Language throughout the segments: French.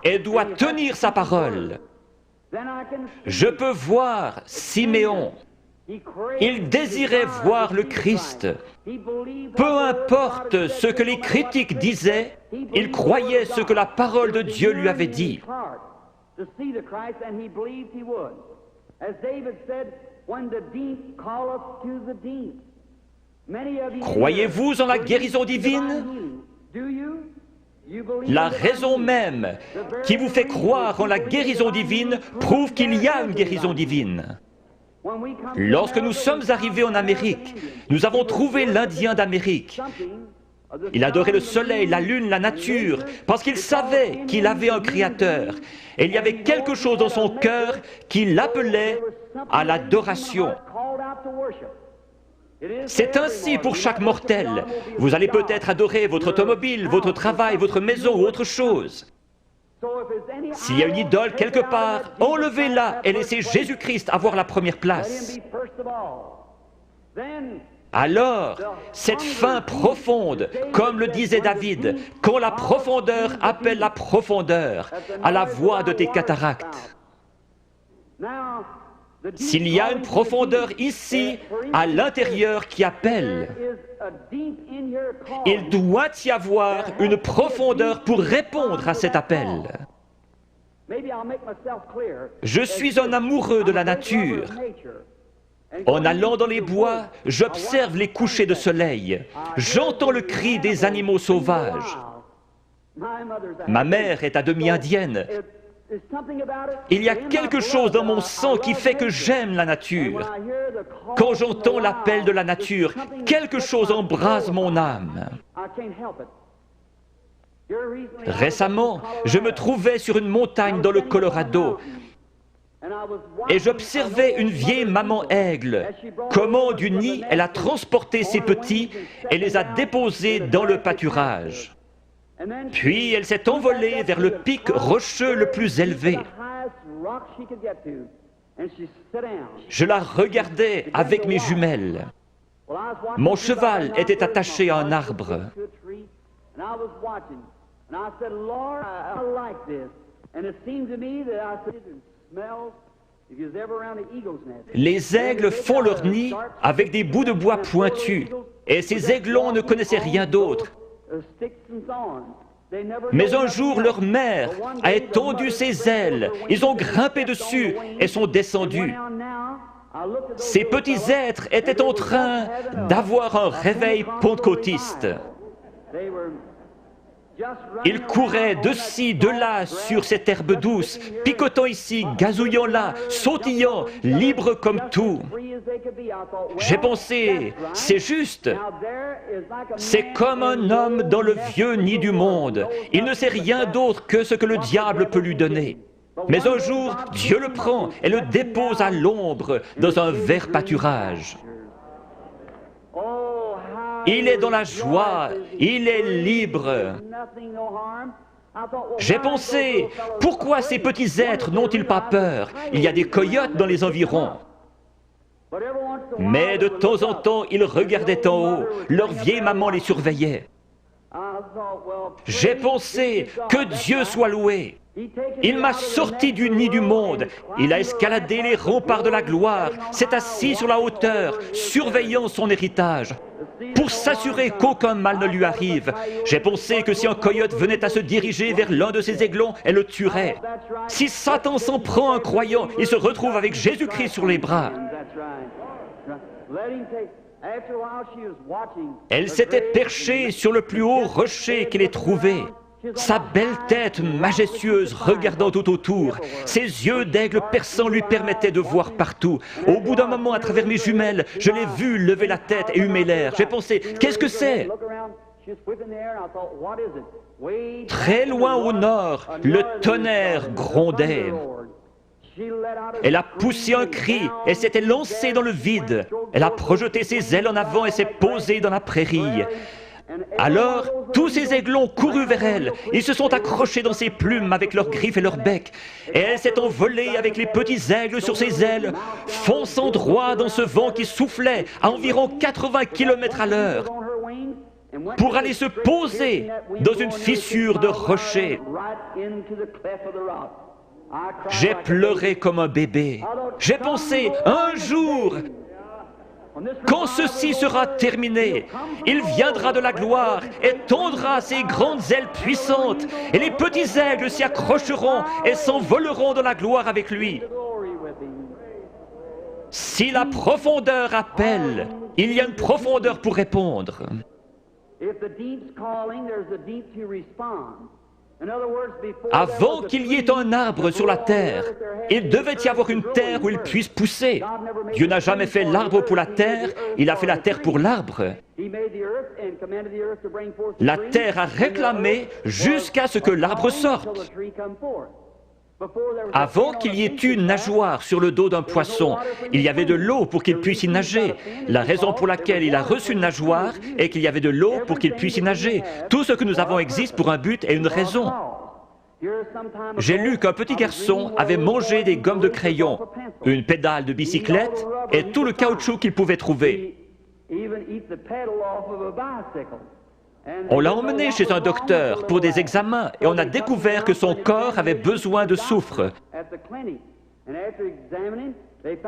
et doit tenir sa parole. Je peux voir Siméon. Il désirait voir le Christ. Peu importe ce que les critiques disaient, il croyait ce que la parole de Dieu lui avait dit. Croyez-vous en la guérison divine? La raison même qui vous fait croire en la guérison divine prouve qu'il y a une guérison divine. Lorsque nous sommes arrivés en Amérique, nous avons trouvé l'Indien d'Amérique. Il adorait le soleil, la lune, la nature, parce qu'il savait qu'il avait un créateur. Et il y avait quelque chose dans son cœur qui l'appelait à l'adoration. C'est ainsi pour chaque mortel. Vous allez peut-être adorer votre automobile, votre travail, votre maison ou autre chose. S'il y a une idole quelque part, enlevez-la et laissez Jésus-Christ avoir la première place. Alors, cette faim profonde, comme le disait David, quand la profondeur appelle la profondeur, à la voix de tes cataractes. S'il y a une profondeur ici, à l'intérieur qui appelle, il doit y avoir une profondeur pour répondre à cet appel. Je suis un amoureux de la nature. En allant dans les bois, j'observe les couchers de soleil. J'entends le cri des animaux sauvages. Ma mère est à demi indienne. Il y a quelque chose dans mon sang qui fait que j'aime la nature. Quand j'entends l'appel de la nature, quelque chose embrase mon âme. Récemment, je me trouvais sur une montagne dans le Colorado et j'observais une vieille maman aigle. Comment du nid elle a transporté ses petits et les a déposés dans le pâturage. Puis elle s'est envolée vers le pic rocheux le plus élevé. Je la regardais avec mes jumelles. Mon cheval était attaché à un arbre. Les aigles font leur nid avec des bouts de bois pointus, et ces aiglons ne connaissaient rien d'autre. Mais un jour, leur mère a étendu ses ailes, ils ont grimpé dessus et sont descendus. Ces petits êtres étaient en train d'avoir un réveil pentecôtiste. Ils couraient de ci, de là sur cette herbe douce, picotant ici, gazouillant là, sautillant, libres comme tout. J'ai pensé, c'est juste. C'est comme un homme dans le vieux nid du monde. Il ne sait rien d'autre que ce que le diable peut lui donner. Mais un jour, Dieu le prend et le dépose à l'ombre dans un vert pâturage. Il est dans la joie, il est libre. J'ai pensé, pourquoi ces petits êtres n'ont-ils pas peur? Il y a des coyotes dans les environs. Mais de temps en temps, ils regardaient en haut, leur vieille maman les surveillait. J'ai pensé, que Dieu soit loué. Il m'a sorti du nid du monde, il a escaladé les remparts de la gloire, s'est assis sur la hauteur, surveillant son héritage, pour s'assurer qu'aucun mal ne lui arrive. J'ai pensé que si un coyote venait à se diriger vers l'un de ses aiglons, elle le tuerait. Si Satan s'en prend un croyant, il se retrouve avec Jésus-Christ sur les bras. Elle s'était perchée sur le plus haut rocher qu'elle ait trouvé. Sa belle tête majestueuse regardant tout autour, ses yeux d'aigle perçants lui permettaient de voir partout. Au bout d'un moment, à travers mes jumelles, je l'ai vue lever la tête et humer l'air. J'ai pensé, qu'est-ce que c'est? Très loin au nord, le tonnerre grondait. Elle a poussé un cri et s'était lancée dans le vide. Elle a projeté ses ailes en avant et s'est posée dans la prairie. Alors, tous ces aiglons courus vers elle. Ils se sont accrochés dans ses plumes avec leurs griffes et leurs becs. Et elle s'est envolée avec les petits aigles sur ses ailes, fonçant droit dans ce vent qui soufflait à environ 80 km à l'heure. pour aller se poser dans une fissure de rocher. J'ai pleuré comme un bébé. J'ai pensé, un jour, quand ceci sera terminé, il viendra de la gloire et tendra ses grandes ailes puissantes, et les petits aigles s'y accrocheront et s'envoleront dans la gloire avec lui. Si la profondeur appelle, il y a une profondeur pour répondre. Avant qu'il y ait un arbre sur la terre, il devait y avoir une terre où il puisse pousser. Dieu n'a jamais fait l'arbre pour la terre, il a fait la terre pour l'arbre. La terre a réclamé jusqu'à ce que l'arbre sorte. Avant qu'il y ait une nageoire sur le dos d'un poisson, il y avait de l'eau pour qu'il puisse y nager. La raison pour laquelle il a reçu une nageoire est qu'il y avait de l'eau pour qu'il puisse y nager. Tout ce que nous avons existe pour un but et une raison. J'ai lu qu'un petit garçon avait mangé des gommes de crayon, une pédale de bicyclette et tout le caoutchouc qu'il pouvait trouver. On l'a emmené chez un docteur pour des examens et on a découvert que son corps avait besoin de soufre.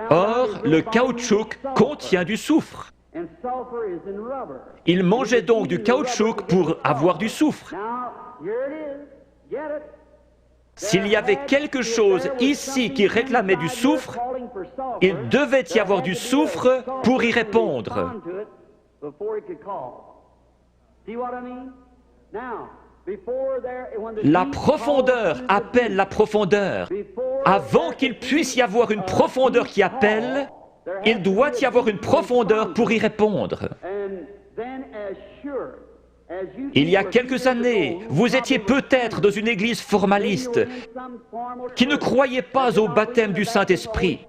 Or, le caoutchouc contient du soufre. Il mangeait donc du caoutchouc pour avoir du soufre. S'il y avait quelque chose ici qui réclamait du soufre, il devait y avoir du soufre pour y répondre. La profondeur appelle la profondeur. Avant qu'il puisse y avoir une profondeur qui appelle, il doit y avoir une profondeur pour y répondre. Il y a quelques années, vous étiez peut-être dans une église formaliste qui ne croyait pas au baptême du Saint-Esprit.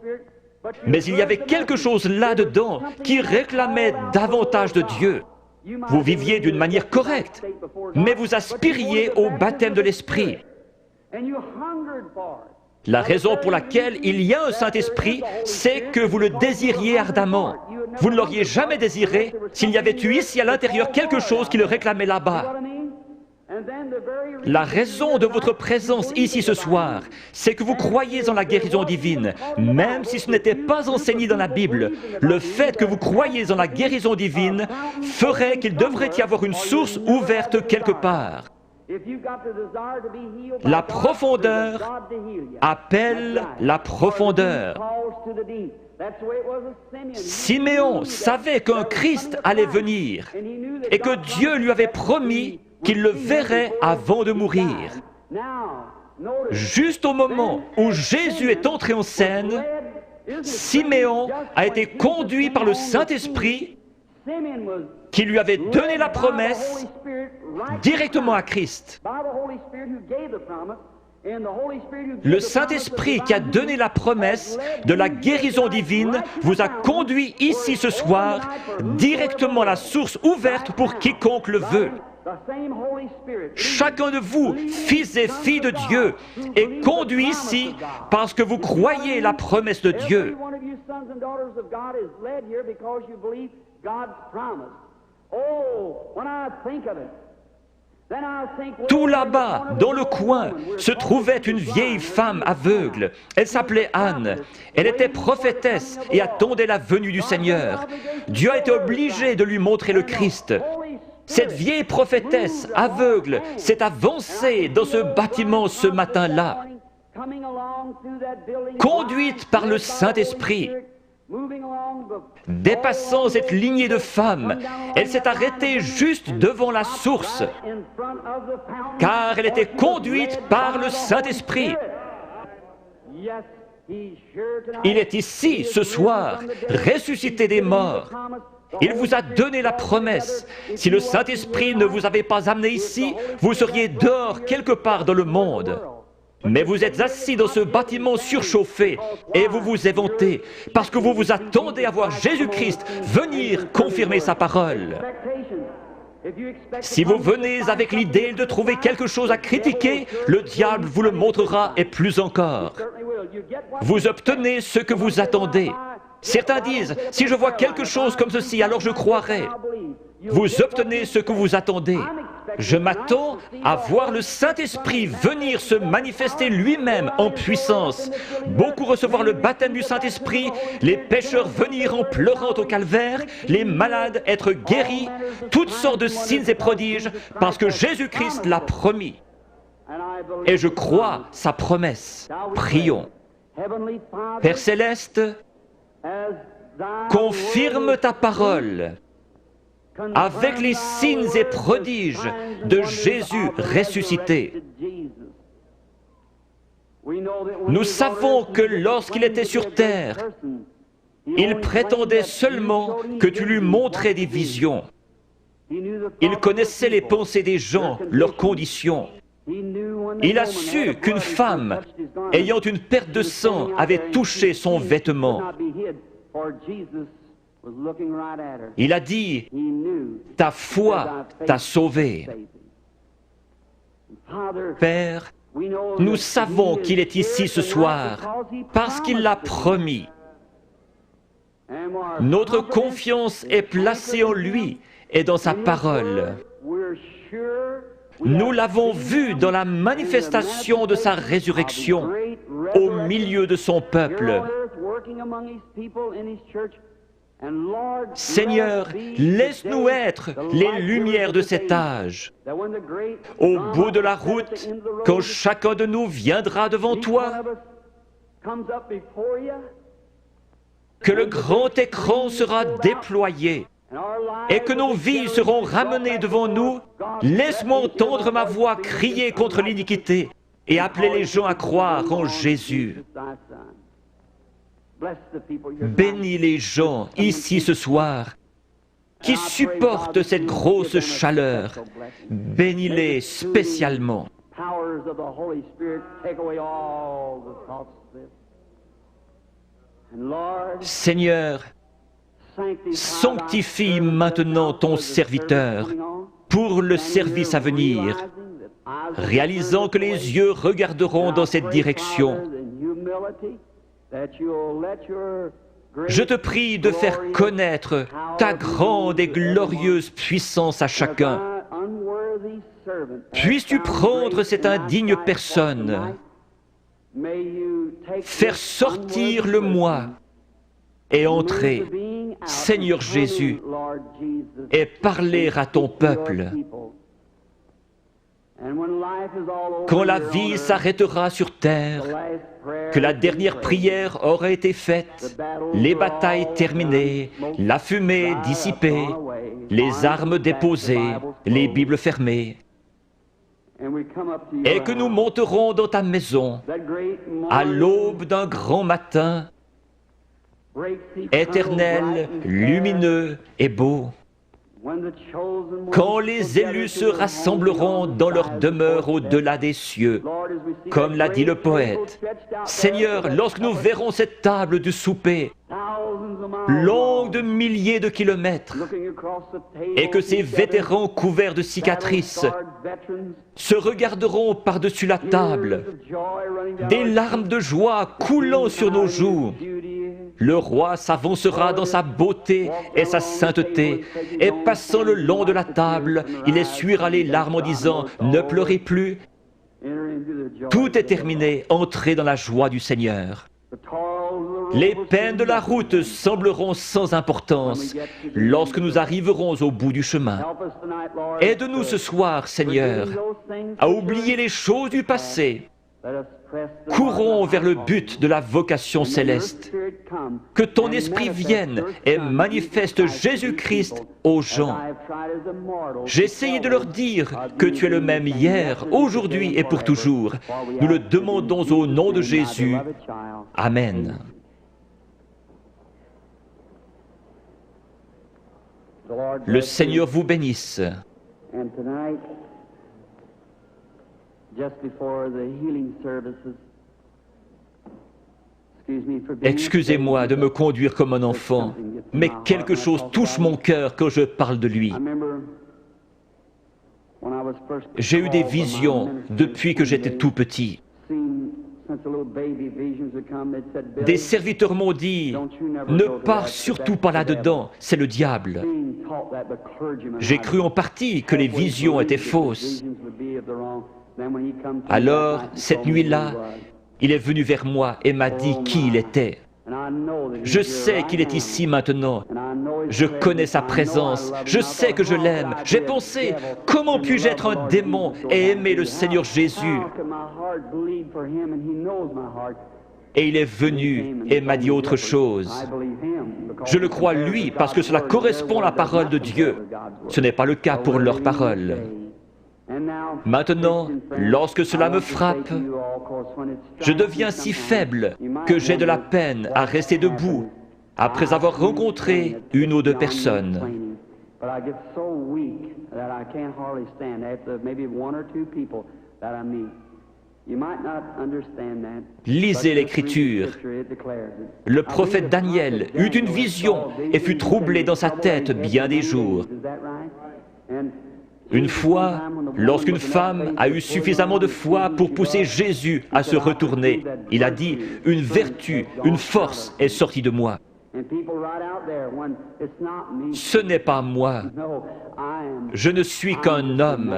Mais il y avait quelque chose là-dedans qui réclamait davantage de Dieu. Vous viviez d'une manière correcte, mais vous aspiriez au baptême de l'Esprit. La raison pour laquelle il y a un Saint-Esprit, c'est que vous le désiriez ardemment. Vous ne l'auriez jamais désiré s'il y avait eu ici à l'intérieur quelque chose qui le réclamait là-bas. La raison de votre présence ici ce soir, c'est que vous croyez en la guérison divine, même si ce n'était pas enseigné dans la Bible. Le fait que vous croyez en la guérison divine ferait qu'il devrait y avoir une source ouverte quelque part. La profondeur appelle la profondeur. Siméon savait qu'un Christ allait venir et que Dieu lui avait promis qu'il le verrait avant de mourir. Juste au moment où Jésus est entré en scène, Siméon a été conduit par le Saint-Esprit qui lui avait donné la promesse directement à Christ. Le Saint-Esprit qui a donné la promesse de la guérison divine vous a conduit ici ce soir directement à la source ouverte pour quiconque le veut. Chacun de vous, fils et filles de Dieu, est conduit ici parce que vous croyez la promesse de Dieu. Tout là-bas, dans le coin, se trouvait une vieille femme aveugle. Elle s'appelait Anne. Elle était prophétesse et attendait la venue du Seigneur. Dieu a été obligé de lui montrer le Christ. Cette vieille prophétesse aveugle s'est avancée dans ce bâtiment ce matin-là, conduite par le Saint-Esprit. Dépassant cette lignée de femmes, elle s'est arrêtée juste devant la source, car elle était conduite par le Saint-Esprit. Il est ici, ce soir, ressuscité des morts. Il vous a donné la promesse. Si le Saint-Esprit ne vous avait pas amené ici, vous seriez dehors quelque part dans le monde. Mais vous êtes assis dans ce bâtiment surchauffé et vous vous éventez parce que vous vous attendez à voir Jésus-Christ venir confirmer sa parole. Si vous venez avec l'idée de trouver quelque chose à critiquer, le diable vous le montrera et plus encore. Vous obtenez ce que vous attendez. Certains disent, si je vois quelque chose comme ceci, alors je croirai. vous obtenez ce que vous attendez. Je m'attends à voir le Saint-Esprit venir se manifester lui-même en puissance. Beaucoup recevoir le baptême du Saint-Esprit, les pécheurs venir en pleurant au calvaire, les malades être guéris, toutes sortes de signes et prodiges, parce que Jésus-Christ l'a promis. Et je crois sa promesse. Prions. Père Céleste, confirme ta parole avec les signes et prodiges de Jésus ressuscité. Nous savons que lorsqu'il était sur terre, il prétendait seulement que tu lui montrais des visions. Il connaissait les pensées des gens, leurs conditions. Il a su qu'une femme, ayant une perte de sang, avait touché son vêtement. Il a dit, ta foi t'a sauvé. Père, nous savons qu'il est ici ce soir parce qu'il l'a promis. Notre confiance est placée en lui et dans sa parole. Nous l'avons vu dans la manifestation de sa résurrection au milieu de son peuple. Seigneur, laisse-nous être les lumières de cet âge. Au bout de la route, quand chacun de nous viendra devant toi, que le grand écran sera déployé et que nos vies seront ramenées devant nous, laisse-moi entendre ma voix crier contre l'iniquité et appeler les gens à croire en Jésus. Bénis les gens ici ce soir qui supportent cette grosse chaleur. Bénis-les spécialement. Seigneur, sanctifie maintenant ton serviteur pour le service à venir, réalisant que les yeux regarderont dans cette direction. Je te prie de faire connaître ta grande et glorieuse puissance à chacun. Puisses-tu prendre cette indigne personne, faire sortir le moi et entrer, Seigneur Jésus, et parler à ton peuple. Quand la vie s'arrêtera sur terre, que la dernière prière aura été faite, les batailles terminées, la fumée dissipée, les armes déposées, les Bibles fermées, et que nous monterons dans ta maison à l'aube d'un grand matin, éternel, lumineux et beau, quand les élus se rassembleront dans leur demeure au-delà des cieux, comme l'a dit le poète. Seigneur, lorsque nous verrons cette table du souper, longue de milliers de kilomètres, et que ces vétérans couverts de cicatrices se regarderont par-dessus la table, des larmes de joie coulant sur nos joues, le roi s'avancera dans sa beauté et sa sainteté, et passant le long de la table, il essuiera les larmes en disant « Ne pleurez plus ». Tout est terminé, entrez dans la joie du Seigneur. Les peines de la route sembleront sans importance lorsque nous arriverons au bout du chemin. Aide-nous ce soir, Seigneur, à oublier les choses du passé. Courons vers le but de la vocation céleste. Que ton esprit vienne et manifeste Jésus-Christ aux gens. J'ai essayé de leur dire que tu es le même hier, aujourd'hui et pour toujours. Nous le demandons au nom de Jésus. Amen. Le Seigneur vous bénisse. Excusez-moi de me conduire comme un enfant, mais quelque chose touche mon cœur quand je parle de lui. J'ai eu des visions depuis que j'étais tout petit. Des serviteurs m'ont dit, ne pars surtout pas là-dedans, c'est le diable. J'ai cru en partie que les visions étaient fausses. Alors, cette nuit-là, il est venu vers moi et m'a dit qui il était. Je sais qu'il est ici maintenant. Je connais sa présence. Je sais que je l'aime. J'ai pensé, comment puis-je être un démon et aimer le Seigneur Jésus? Et il est venu et m'a dit autre chose. Je le crois lui parce que cela correspond à la parole de Dieu. Ce n'est pas le cas pour leur parole. Maintenant, lorsque cela me frappe, je deviens si faible que j'ai de la peine à rester debout après avoir rencontré une ou deux personnes. Lisez l'Écriture. Le prophète Daniel eut une vision et fut troublé dans sa tête bien des jours. Une fois, lorsqu'une femme a eu suffisamment de foi pour pousser Jésus à se retourner, il a dit, une vertu, une force est sortie de moi. Ce n'est pas moi. Je ne suis qu'un homme,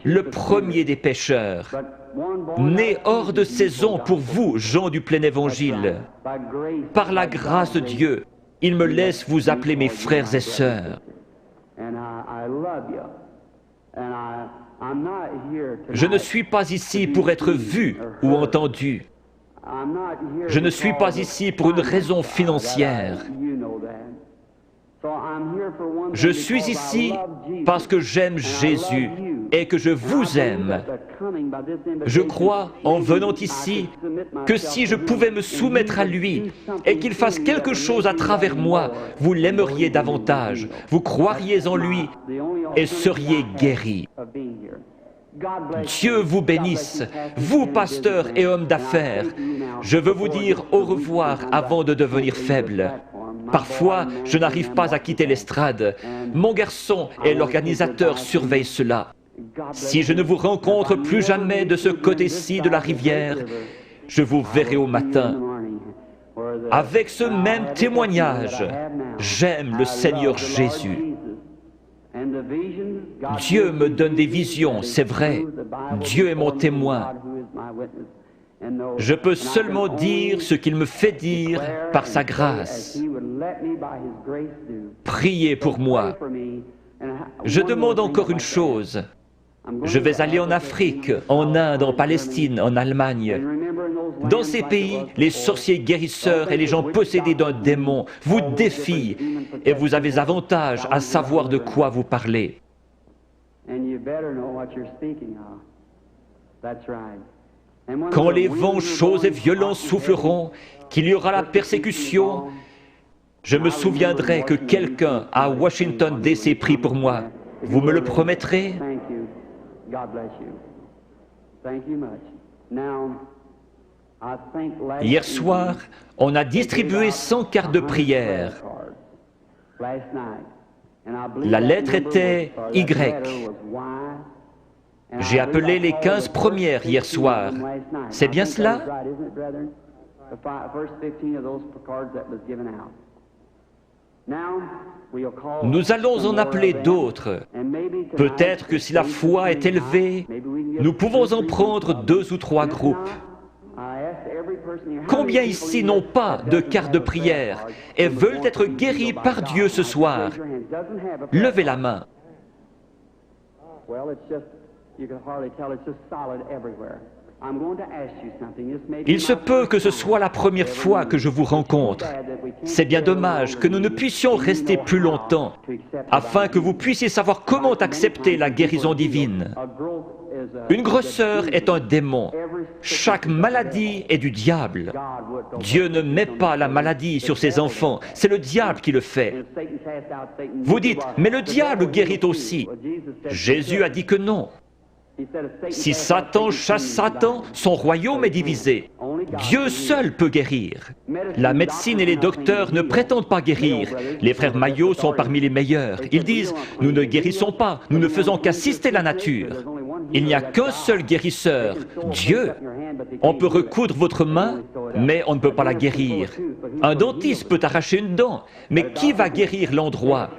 le premier des pécheurs, né hors de saison pour vous, gens du plein évangile. Par la grâce de Dieu, il me laisse vous appeler mes frères et sœurs. Je ne suis pas ici pour être vu ou entendu. Je ne suis pas ici pour une raison financière. Je suis ici parce que j'aime Jésus et que je vous aime. Je crois, en venant ici, que si je pouvais me soumettre à lui et qu'il fasse quelque chose à travers moi, vous l'aimeriez davantage, vous croiriez en lui et seriez guéris. Dieu vous bénisse, vous pasteurs et hommes d'affaires. Je veux vous dire au revoir avant de devenir faible. Parfois, je n'arrive pas à quitter l'estrade. Mon garçon et l'organisateur surveillent cela. Si je ne vous rencontre plus jamais de ce côté-ci de la rivière, je vous verrai au matin. Avec ce même témoignage, j'aime le Seigneur Jésus. Dieu me donne des visions, c'est vrai. Dieu est mon témoin. Je peux seulement dire ce qu'il me fait dire par sa grâce. Priez pour moi. Je demande encore une chose. Je vais aller en Afrique, en Inde, en Palestine, en Allemagne. Dans ces pays, les sorciers guérisseurs et les gens possédés d'un démon vous défient et vous avez avantage à savoir de quoi vous parlez. Quand les vents chauds et violents souffleront, qu'il y aura la persécution, je me souviendrai que quelqu'un à Washington D.C. prie pour moi. Vous me le promettrez? Hier soir, on a distribué 100 cartes de prière. La lettre était Y. J'ai appelé les 15 premières hier soir. C'est bien cela? Nous allons en appeler d'autres. Peut-être que si la foi est élevée, nous pouvons en prendre 2 ou 3 groupes. Combien ici n'ont pas de carte de prière et veulent être guéris par Dieu ce soir? Levez la main. Il se peut que ce soit la première fois que je vous rencontre. C'est bien dommage que nous ne puissions rester plus longtemps, afin que vous puissiez savoir comment accepter la guérison divine. Une grosseur est un démon. Chaque maladie est du diable. Dieu ne met pas la maladie sur ses enfants, c'est le diable qui le fait. Vous dites, mais le diable guérit aussi. Jésus a dit que non. Si Satan chasse Satan, son royaume est divisé. Dieu seul peut guérir. La médecine et les docteurs ne prétendent pas guérir. Les frères Maillot sont parmi les meilleurs. Ils disent, nous ne guérissons pas, nous ne faisons qu'assister la nature. Il n'y a qu'un seul guérisseur, Dieu. On peut recoudre votre main, mais on ne peut pas la guérir. Un dentiste peut arracher une dent, mais qui va guérir l'endroit?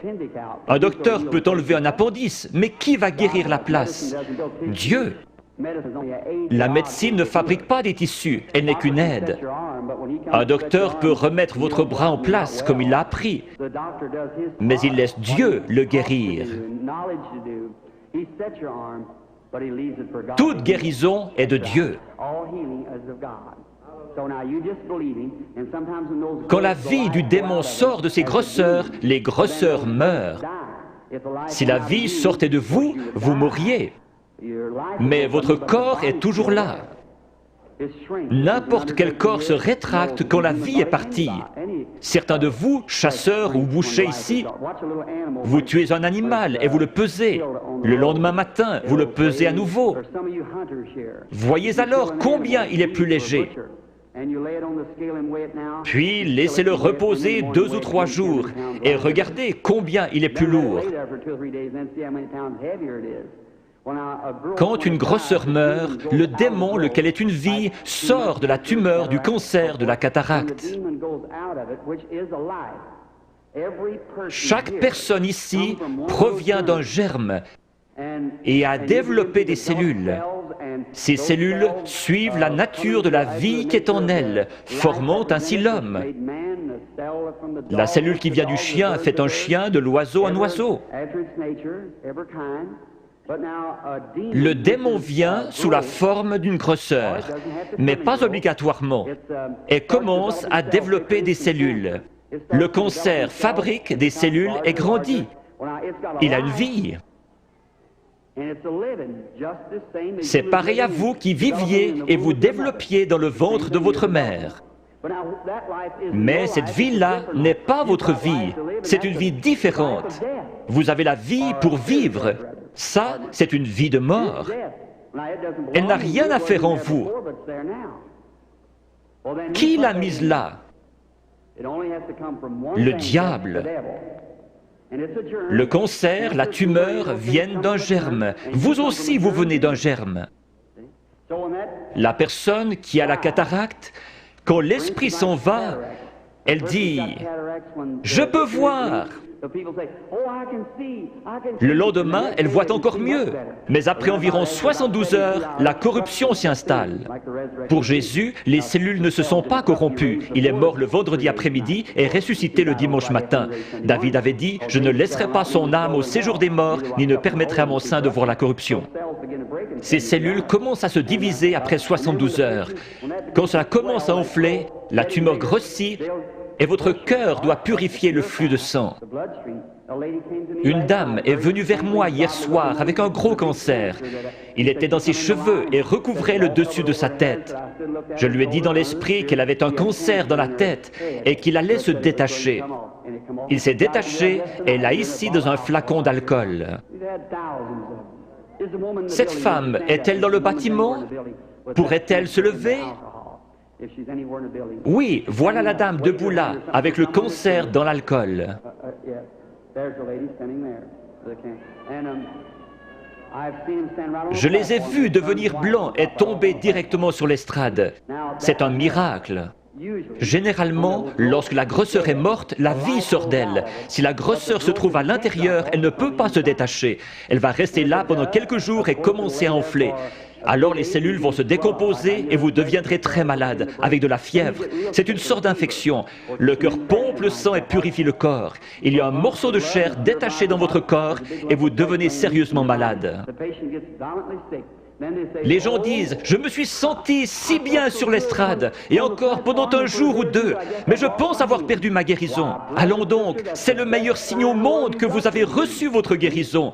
Un docteur peut enlever un appendice, mais qui va guérir la place? Dieu. La médecine ne fabrique pas des tissus, elle n'est qu'une aide. Un docteur peut remettre votre bras en place comme il l'a appris, mais il laisse Dieu le guérir. Toute guérison est de Dieu. Quand la vie du démon sort de ses grosseurs, les grosseurs meurent. Si la vie sortait de vous, vous mourriez. Mais votre corps est toujours là. N'importe quel corps se rétracte quand la vie est partie. Certains de vous, chasseurs ou bouchers ici, vous tuez un animal et vous le pesez. Le lendemain matin, vous le pesez à nouveau. Voyez alors combien il est plus léger. Puis laissez-le reposer 2 ou 3 jours et regardez combien il est plus lourd. Quand une grosseur meurt, le démon, lequel est une vie, sort de la tumeur, du cancer, de la cataracte. Chaque personne ici provient d'un germe et a développé des cellules. Ces cellules suivent la nature de la vie qui est en elles, formant ainsi l'homme. La cellule qui vient du chien fait un chien, de l'oiseau un oiseau. Le démon vient sous la forme d'une grosseur, mais pas obligatoirement, et commence à développer des cellules. Le cancer fabrique des cellules et grandit. Il a une vie. C'est pareil à vous qui viviez et vous développiez dans le ventre de votre mère. Mais cette vie-là n'est pas votre vie, c'est une vie différente. Vous avez la vie pour vivre. Ça, c'est une vie de mort. Elle n'a rien à faire en vous. Qui l'a mise là? Le diable. Le cancer, la tumeur viennent d'un germe. Vous aussi, vous venez d'un germe. La personne qui a la cataracte, quand l'esprit s'en va, elle dit « Je peux voir ». Le lendemain, elle voit encore mieux. Mais après environ 72 heures, la corruption s'y installe. Pour Jésus, les cellules ne se sont pas corrompues. Il est mort le vendredi après-midi et ressuscité le dimanche matin. David avait dit « Je ne laisserai pas son âme au séjour des morts, ni ne permettrai à mon sein de voir la corruption ». Ces cellules commencent à se diviser après 72 heures. Quand cela commence à enfler, la tumeur grossit, et votre cœur doit purifier le flux de sang. Une dame est venue vers moi hier soir avec un gros cancer. Il était dans ses cheveux et recouvrait le dessus de sa tête. Je lui ai dit dans l'esprit qu'elle avait un cancer dans la tête et qu'il allait se détacher. Il s'est détaché et l'a ici dans un flacon d'alcool. Cette femme est-elle dans le bâtiment? Pourrait-elle se lever? Oui, voilà la dame debout là, avec le cancer dans l'alcool. Je les ai vus devenir blancs et tomber directement sur l'estrade. C'est un miracle. Généralement, lorsque la grosseur est morte, la vie sort d'elle. Si la grosseur se trouve à l'intérieur, elle ne peut pas se détacher. Elle va rester là pendant quelques jours et commencer à enfler. Alors les cellules vont se décomposer et vous deviendrez très malade, avec de la fièvre. C'est une sorte d'infection. Le cœur pompe le sang et purifie le corps. Il y a un morceau de chair détaché dans votre corps et vous devenez sérieusement malade. Les gens disent « Je me suis senti si bien sur l'estrade, et encore pendant un jour ou deux, mais je pense avoir perdu ma guérison. » Allons donc, c'est le meilleur signe au monde que vous avez reçu votre guérison.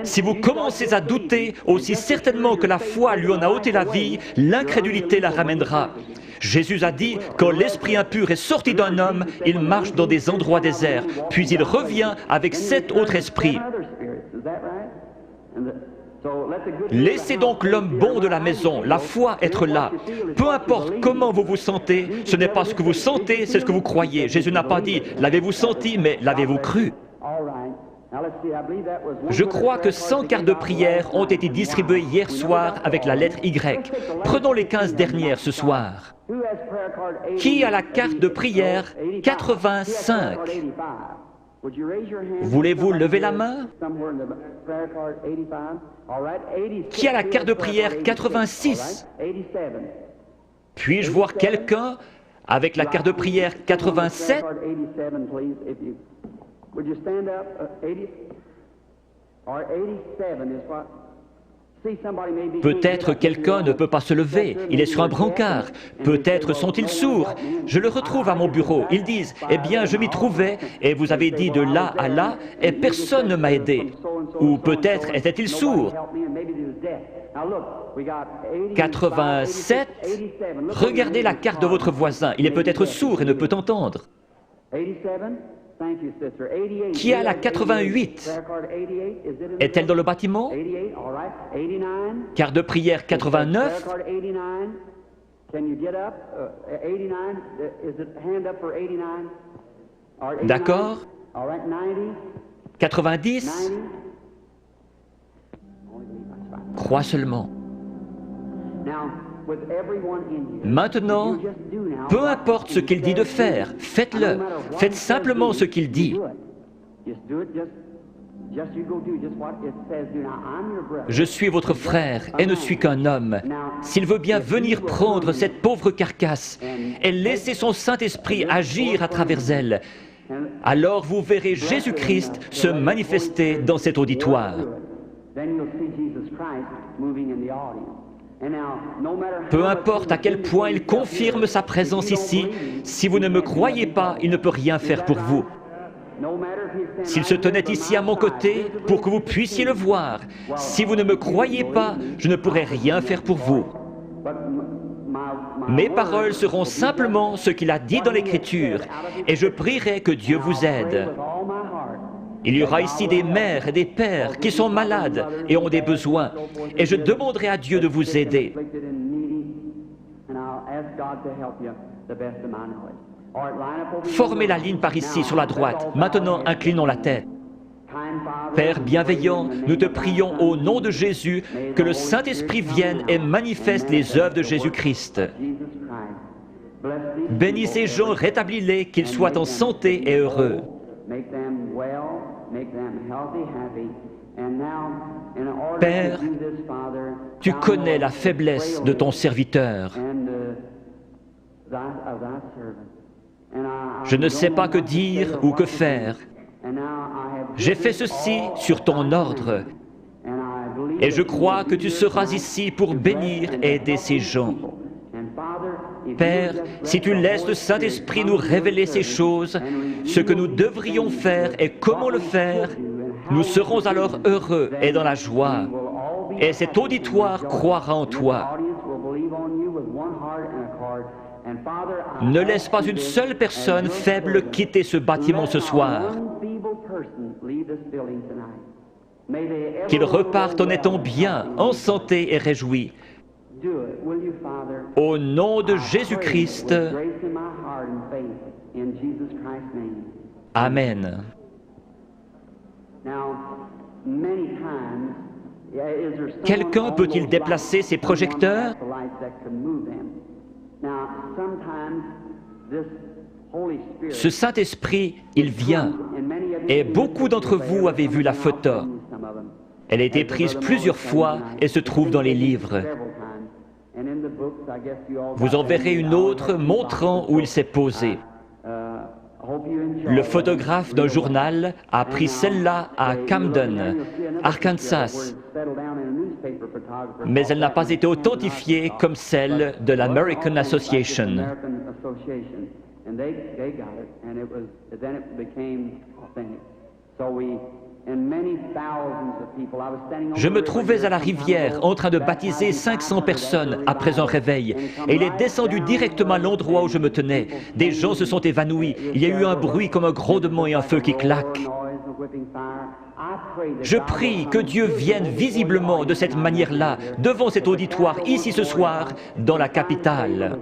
Si vous commencez à douter, aussi certainement que la foi lui en a ôté la vie, l'incrédulité la ramènera. Jésus a dit, quand l'esprit impur est sorti d'un homme, il marche dans des endroits déserts, puis il revient avec 7 autres esprits. Laissez donc l'homme bon de la maison, la foi, être là. Peu importe comment vous vous sentez, ce n'est pas ce que vous sentez, c'est ce que vous croyez. Jésus n'a pas dit, l'avez-vous senti, mais l'avez-vous cru? Je crois que 100 cartes de prière ont été distribuées hier soir avec la lettre Y. Prenons les 15 dernières ce soir. Qui a la carte de prière 85? Voulez-vous lever la main? Qui a la carte de prière 86? Puis-je voir quelqu'un avec la carte de prière 87? Peut-être quelqu'un ne peut pas se lever, il est sur un brancard. Peut-être sont-ils sourds. Je le retrouve à mon bureau. Ils disent, « Eh bien, je m'y trouvais, et vous avez dit de là à là, et personne ne m'a aidé. » Ou peut-être était-il sourd. 87. Regardez la carte de votre voisin. Il est peut-être sourd et ne peut entendre. Qui a la 88? Est-elle dans le bâtiment? Carte de prière 89? D'accord. 90? Crois seulement. Maintenant, peu importe ce qu'il dit de faire, faites-le. Faites simplement ce qu'il dit. Je suis votre frère et ne suis qu'un homme. S'il veut bien venir prendre cette pauvre carcasse et laisser son Saint-Esprit agir à travers elle, alors vous verrez Jésus-Christ se manifester dans cet auditoire. Peu importe à quel point il confirme sa présence ici, si vous ne me croyez pas, il ne peut rien faire pour vous. S'il se tenait ici à mon côté pour que vous puissiez le voir, si vous ne me croyez pas, je ne pourrai rien faire pour vous. Mes paroles seront simplement ce qu'il a dit dans l'Écriture, et je prierai que Dieu vous aide. Il y aura ici des mères et des pères qui sont malades et ont des besoins, et je demanderai à Dieu de vous aider. Formez la ligne par ici, sur la droite. Maintenant, inclinons la tête. Père bienveillant, nous te prions au nom de Jésus que le Saint-Esprit vienne et manifeste les œuvres de Jésus-Christ. Bénis ces gens, rétablis-les, qu'ils soient en santé et heureux. Père, tu connais la faiblesse de ton serviteur. Je ne sais pas que dire ou que faire. J'ai fait ceci sur ton ordre, et je crois que tu seras ici pour bénir et aider ces gens. Père, si tu laisses le Saint-Esprit nous révéler ces choses, ce que nous devrions faire et comment le faire, nous serons alors heureux et dans la joie. Et cet auditoire croira en toi. Ne laisse pas une seule personne faible quitter ce bâtiment ce soir. Qu'ils repartent en étant bien, en santé et réjouis. Au nom de Jésus-Christ. Amen. Quelqu'un peut-il déplacer ses projecteurs? Ce Saint-Esprit, il vient, et beaucoup d'entre vous avez vu la photo. Elle a été prise plusieurs fois et se trouve dans les livres. Vous en verrez une autre montrant où il s'est posé. Le photographe d'un journal a pris celle-là à Camden, Arkansas, mais elle n'a pas été authentifiée comme celle de l'American Association. Je me trouvais à la rivière en train de baptiser 500 personnes après un réveil, et il est descendu directement à l'endroit où je me tenais. Des gens se sont évanouis, il y a eu un bruit comme un grondement et un feu qui claque. Je prie que Dieu vienne visiblement de cette manière-là, devant cet auditoire, ici ce soir, dans la capitale.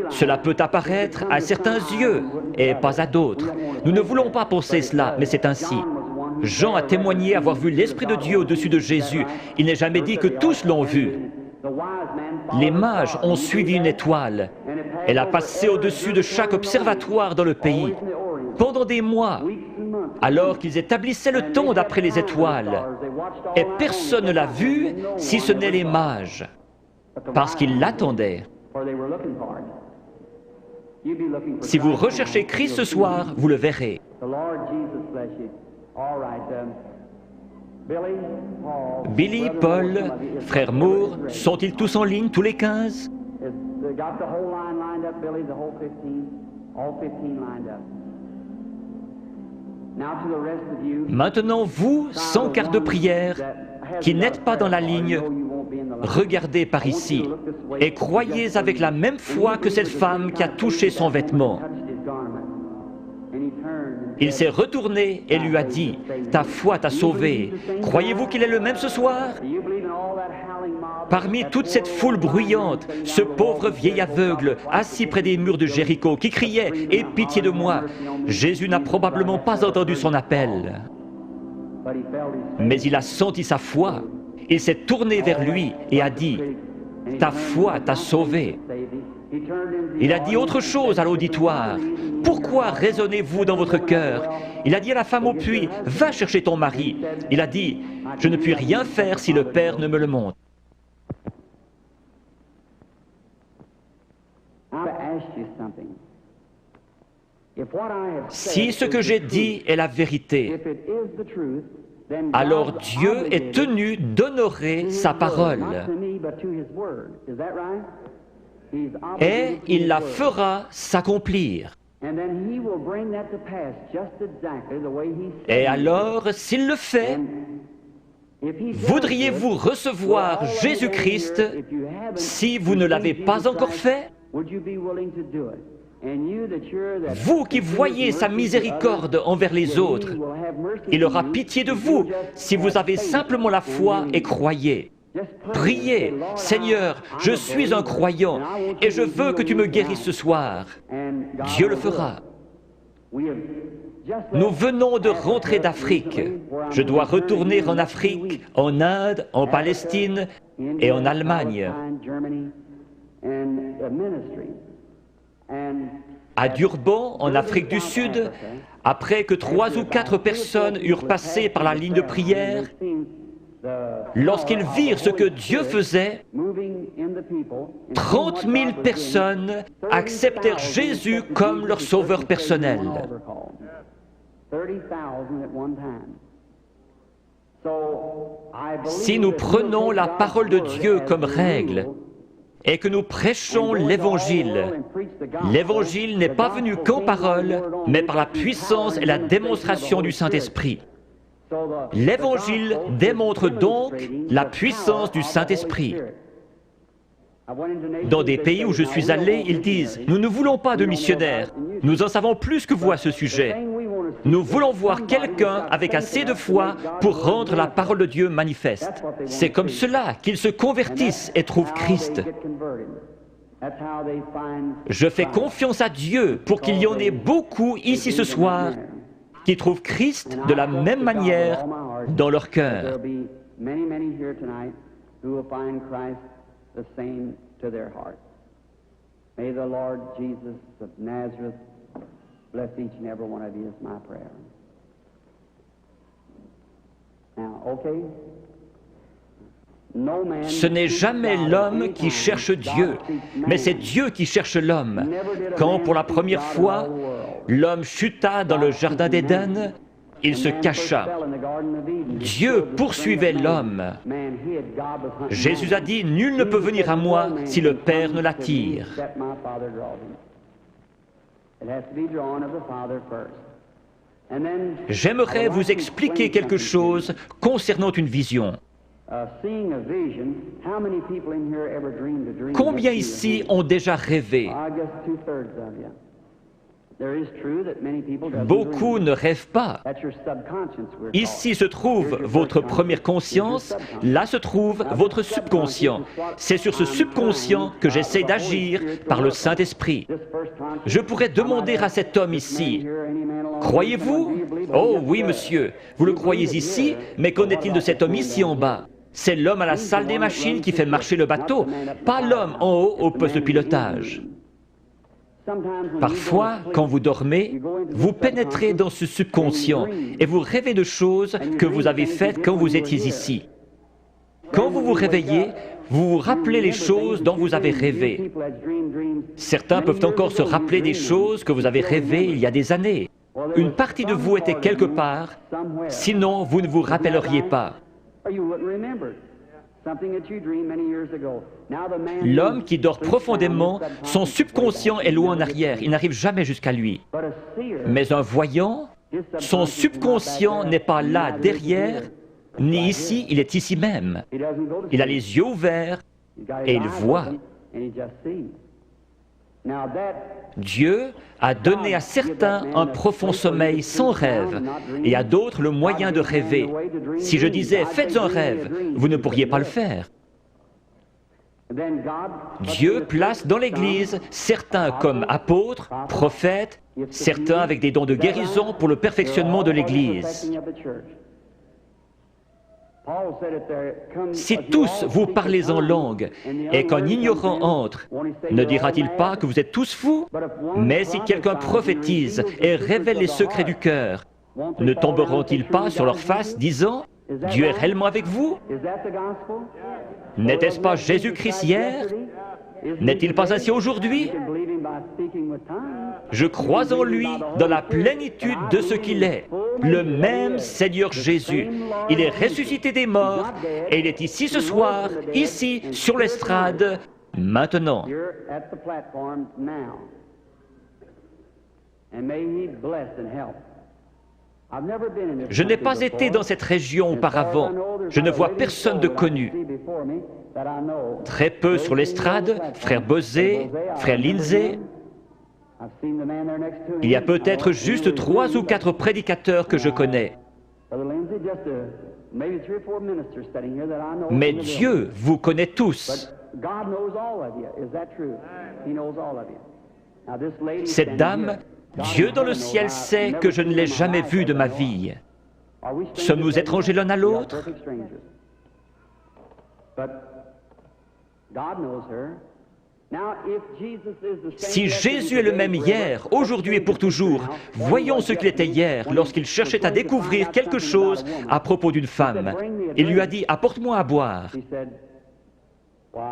Cela peut apparaître à certains yeux et pas à d'autres. Nous ne voulons pas penser cela, mais c'est ainsi. Jean a témoigné avoir vu l'Esprit de Dieu au-dessus de Jésus. Il n'est jamais dit que tous l'ont vu. Les mages ont suivi une étoile. Elle a passé au-dessus de chaque observatoire dans le pays pendant des mois, alors qu'ils établissaient le temps d'après les étoiles. Et personne ne l'a vue, si ce n'est les mages, parce qu'ils l'attendaient. Si vous recherchez Christ ce soir, vous le verrez. Billy, Paul, frère Moore, sont-ils tous en ligne, tous les 15? Maintenant, vous, sans carte de prière, qui n'êtes pas dans la ligne, regardez par ici et croyez avec la même foi que cette femme qui a touché son vêtement. Il s'est retourné et lui a dit, « Ta foi t'a sauvé. Croyez-vous qu'il est le même ce soir ?» Parmi toute cette foule bruyante, ce pauvre vieil aveugle, assis près des murs de Jéricho, qui criait « Aie pitié de moi !» Jésus n'a probablement pas entendu son appel. Mais il a senti sa foi. Il s'est tourné vers lui et a dit, « Ta foi t'a sauvé. » Il a dit autre chose à l'auditoire. « Pourquoi raisonnez-vous dans votre cœur ?» Il a dit à la femme au puits, « Va chercher ton mari. » Il a dit, « Je ne puis rien faire si le Père ne me le montre. » Si ce que j'ai dit est la vérité, alors Dieu est tenu d'honorer sa parole. Et il la fera s'accomplir. Et alors, s'il le fait, voudriez-vous recevoir Jésus-Christ si vous ne l'avez pas encore fait? Vous qui voyez sa miséricorde envers les autres, il aura pitié de vous si vous avez simplement la foi et croyez. Priez, « Seigneur, je suis un croyant et je veux que tu me guérisses ce soir. » Dieu le fera. Nous venons de rentrer d'Afrique. Je dois retourner en Afrique, en Inde, en Palestine et en Allemagne. À Durban, en Afrique du Sud, après que 3 ou 4 personnes eurent passé par la ligne de prière, lorsqu'ils virent ce que Dieu faisait, 30 000 personnes acceptèrent Jésus comme leur sauveur personnel. Si nous prenons la parole de Dieu comme règle et que nous prêchons l'Évangile, l'Évangile n'est pas venu qu'en parole, mais par la puissance et la démonstration du Saint-Esprit. L'Évangile démontre donc la puissance du Saint-Esprit. Dans des pays où je suis allé, ils disent « Nous ne voulons pas de missionnaires, nous en savons plus que vous à ce sujet. Nous voulons voir quelqu'un avec assez de foi pour rendre la parole de Dieu manifeste. » C'est comme cela qu'ils se convertissent et trouvent Christ. Je fais confiance à Dieu pour qu'il y en ait beaucoup ici ce soir qui trouvent Christ de la même manière dans leur cœur. May the Lord Jesus of Nazareth bless each and every one of you is my prayer. Now, okay? Ce n'est jamais l'homme qui cherche Dieu, mais c'est Dieu qui cherche l'homme. Quand pour la première fois, l'homme chuta dans le jardin d'Éden, il se cacha. Dieu poursuivait l'homme. Jésus a dit, « Nul ne peut venir à moi si le Père ne l'attire. » J'aimerais vous expliquer quelque chose concernant une vision. Combien ici ont déjà rêvé? Beaucoup ne rêvent pas. Ici se trouve votre première conscience, là se trouve votre subconscient. C'est sur ce subconscient que j'essaie d'agir par le Saint-Esprit. Je pourrais demander à cet homme ici, « Croyez-vous » ? « Oh oui, monsieur, vous le croyez ici, mais qu'en est-il de cet homme ici en bas ? C'est l'homme à la salle des machines qui fait marcher le bateau, pas l'homme en haut au poste de pilotage. » Parfois, quand vous dormez, vous pénétrez dans ce subconscient et vous rêvez de choses que vous avez faites quand vous étiez ici. Quand vous vous réveillez, vous vous rappelez les choses dont vous avez rêvé. Certains peuvent encore se rappeler des choses que vous avez rêvées il y a des années. Une partie de vous était quelque part, sinon vous ne vous rappelleriez pas. L'homme qui dort profondément, son subconscient est loin en arrière, il n'arrive jamais jusqu'à lui. Mais un voyant, son subconscient n'est pas là derrière, ni ici, il est ici même. Il a les yeux ouverts et il voit. Dieu a donné à certains un profond sommeil sans rêve et à d'autres le moyen de rêver. Si je disais « faites un rêve », vous ne pourriez pas le faire. Dieu place dans l'Église certains comme apôtres, prophètes, certains avec des dons de guérison pour le perfectionnement de l'Église. Si tous vous parlez en langue et qu'un ignorant entre, ne dira-t-il pas que vous êtes tous fous? Mais si quelqu'un prophétise et révèle les secrets du cœur, ne tomberont-ils pas sur leur face disant « Dieu est réellement avec vous » ? N'était-ce pas Jésus-Christ hier? N'est-il pas ainsi aujourd'hui? Je crois en lui dans la plénitude de ce qu'il est, le même Seigneur Jésus. Il est ressuscité des morts et il est ici ce soir, ici, sur l'estrade, maintenant. Je n'ai pas été dans cette région auparavant. Je ne vois personne de connu. Très peu sur l'estrade, frère Bosé, frère Lindsay. Il y a peut-être juste 3 ou 4 prédicateurs que je connais. Mais Dieu vous connaît tous. Cette dame, Dieu dans le ciel sait que je ne l'ai jamais vue de ma vie. Sommes-nous étrangers l'un à l'autre? Si Jésus est le même hier, aujourd'hui et pour toujours, voyons ce qu'il était hier lorsqu'il cherchait à découvrir quelque chose à propos d'une femme. Il lui a dit « Apporte-moi à boire ».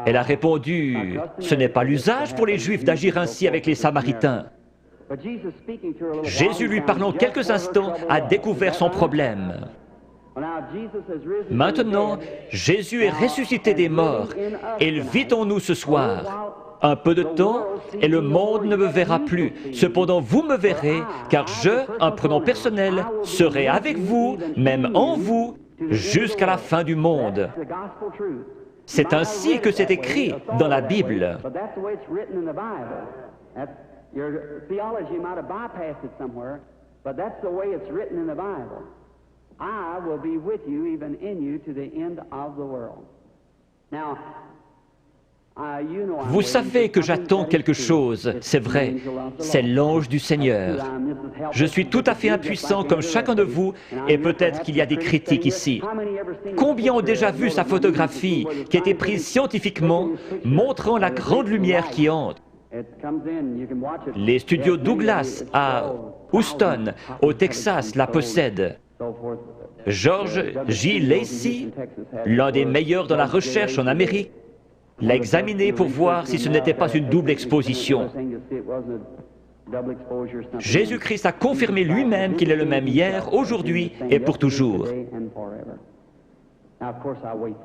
Elle a répondu « Ce n'est pas l'usage pour les Juifs d'agir ainsi avec les Samaritains ». Jésus, lui parlant quelques instants, a découvert son problème. Maintenant, Jésus est ressuscité des morts et il vit en nous ce soir. Un peu de temps et le monde ne me verra plus. Cependant, vous me verrez, car je, un prénom personnel, serai avec vous, même en vous, jusqu'à la fin du monde. C'est ainsi que c'est écrit dans la Bible. Your theology might have bypassed it somewhere, but that's the way it's written in the Bible. I will be with you, even in you, to the end of the world. Now, vous savez que j'attends quelque chose, c'est vrai, c'est l'ange du Seigneur. Je suis tout à fait impuissant comme chacun de vous, et peut-être qu'il y a des critiques ici. Combien ont déjà vu sa photographie qui a été prise scientifiquement, montrant la grande lumière qui entre? Les studios Douglas à Houston, au Texas, la possèdent. George J. Lacey, l'un des meilleurs dans la recherche en Amérique, l'a examiné pour voir si ce n'était pas une double exposition. Jésus-Christ a confirmé lui-même qu'il est le même hier, aujourd'hui et pour toujours.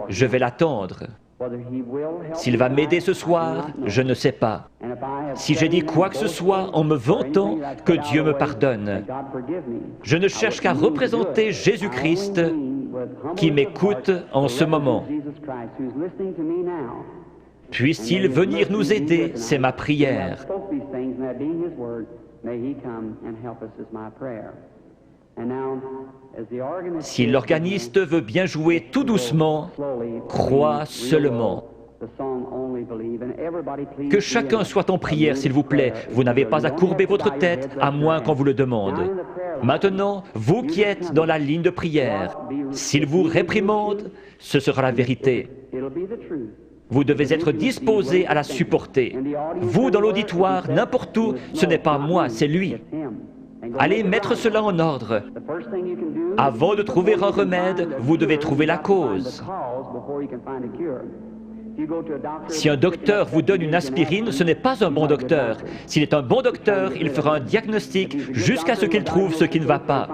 Je vais l'attendre. S'il va m'aider ce soir, je ne sais pas. Si j'ai dit quoi que ce soit en me vantant, que Dieu me pardonne. Je ne cherche qu'à représenter Jésus-Christ qui m'écoute en ce moment. Puisse-t-il venir nous aider, c'est ma prière. Si l'organiste veut bien jouer tout doucement, crois seulement. Que chacun soit en prière, s'il vous plaît. Vous n'avez pas à courber votre tête, à moins qu'on vous le demande. Maintenant, vous qui êtes dans la ligne de prière, s'il vous réprimande, ce sera la vérité. Vous devez être disposé à la supporter. Vous, dans l'auditoire, n'importe où, ce n'est pas moi, c'est lui. Allez mettre cela en ordre. Avant de trouver un remède, vous devez trouver la cause. Si un docteur vous donne une aspirine, ce n'est pas un bon docteur. S'il est un bon docteur, il fera un diagnostic jusqu'à ce qu'il trouve ce qui ne va pas.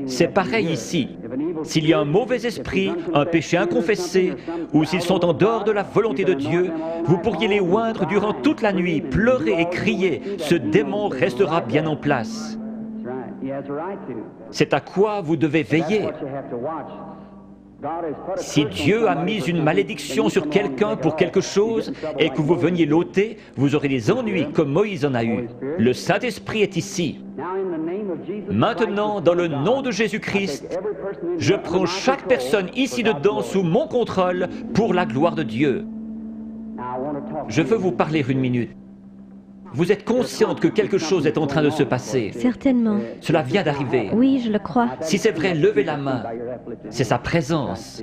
C'est pareil ici. S'il y a un mauvais esprit, un péché inconfessé, ou s'ils sont en dehors de la volonté de Dieu, vous pourriez les oindre durant toute la nuit, pleurer et crier. Ce démon restera bien en place. C'est à quoi vous devez veiller. Si Dieu a mis une malédiction sur quelqu'un pour quelque chose et que vous veniez l'ôter, vous aurez des ennuis comme Moïse en a eu. Le Saint-Esprit est ici. Maintenant, dans le nom de Jésus-Christ, je prends chaque personne ici dedans sous mon contrôle pour la gloire de Dieu. Je veux vous parler une minute. Vous êtes consciente que quelque chose est en train de se passer. Certainement. Cela vient d'arriver. Oui, je le crois. Si c'est vrai, levez la main. C'est sa présence.